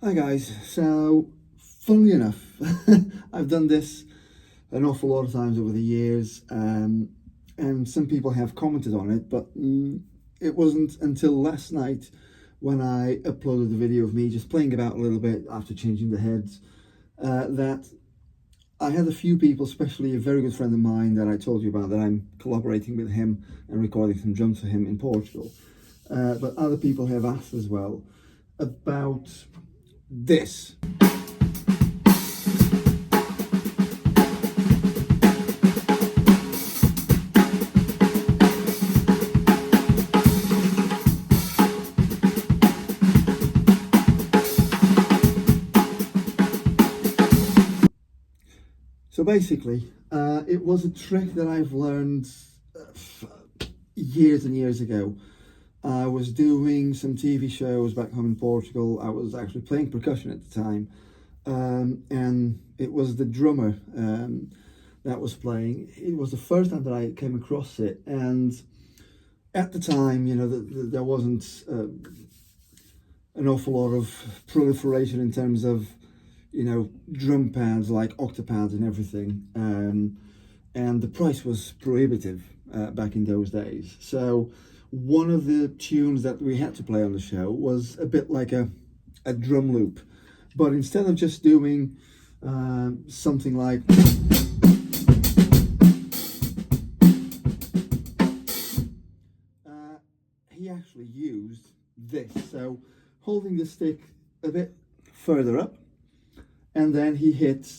Hi guys, so funnily enough, I've done this an awful lot of times over the years, and some people have commented on it, but it wasn't until last night when I uploaded the video of me just playing about a little bit after changing the heads, that I had a few people, especially a very good friend of mine that I told you about, that I'm collaborating with him and recording some drums for him in Portugal, but other people have asked as well about this. So basically, it was a trick that I've learned years and years ago. I was doing some TV shows back home in Portugal. I was actually playing percussion at the time, and it was the drummer that was playing. It was the first time that I came across it, and at the time, you know, there wasn't an awful lot of proliferation in terms of, you know, drum pads like octapads and everything, and the price was prohibitive back in those days. So one of the tunes that we had to play on the show was a bit like a drum loop, but instead of just doing something like he actually used this, so holding the stick a bit further up, and then he hits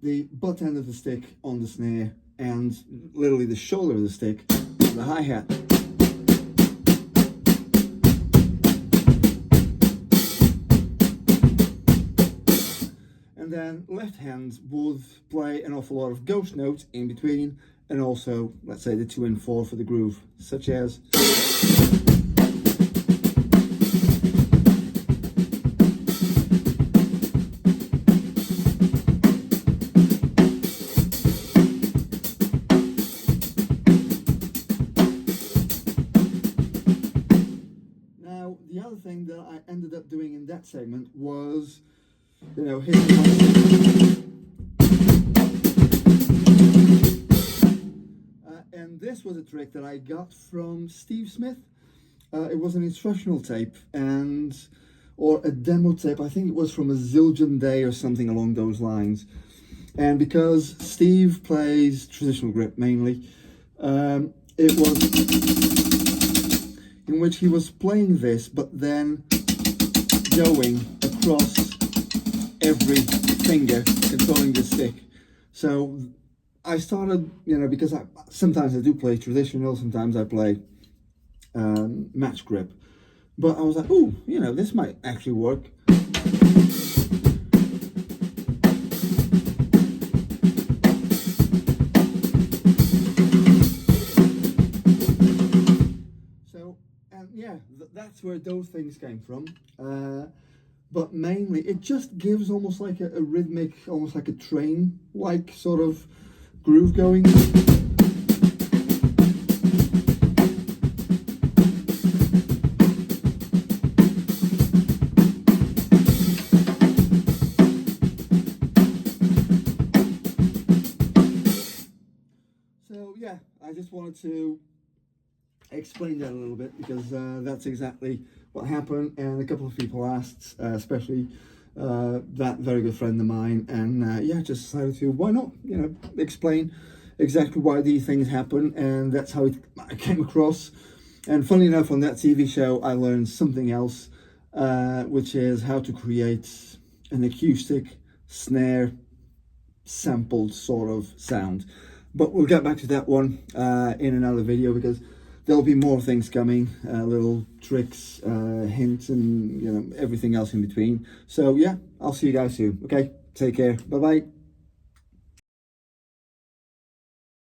the butt end of the stick on the snare and literally the shoulder of the stick on the hi-hat. And then left hand would play an awful lot of ghost notes in between, and also, let's say, the 2 and 4 for the groove, such as the other thing that I ended up doing in that segment was, you know, hitting and this was a trick that I got from Steve Smith. It was an instructional tape or a demo tape. I think it was from a Zildjian Day or something along those lines. And because Steve plays traditional grip mainly, it was in which he was playing this, but then going across every finger, controlling the stick. So I started, you know, because sometimes I do play traditional, sometimes I play match grip, but I was like, oh, you know, this might actually work. Yeah, that's where those things came from, but mainly it just gives almost like a rhythmic, almost like a train-like sort of groove going. So yeah, I just wanted to explain that a little bit, because that's exactly what happened, and a couple of people asked, especially that very good friend of mine, and yeah, just decided to, why not, you know, explain exactly why these things happen, and that's how I came across. And funny enough, on that TV show I learned something else, which is how to create an acoustic snare sampled sort of sound, but we'll get back to that one in another video, because there'll be more things coming, little tricks, hints, and, you know, everything else in between. So yeah, I'll see you guys soon. Okay, take care. Bye bye.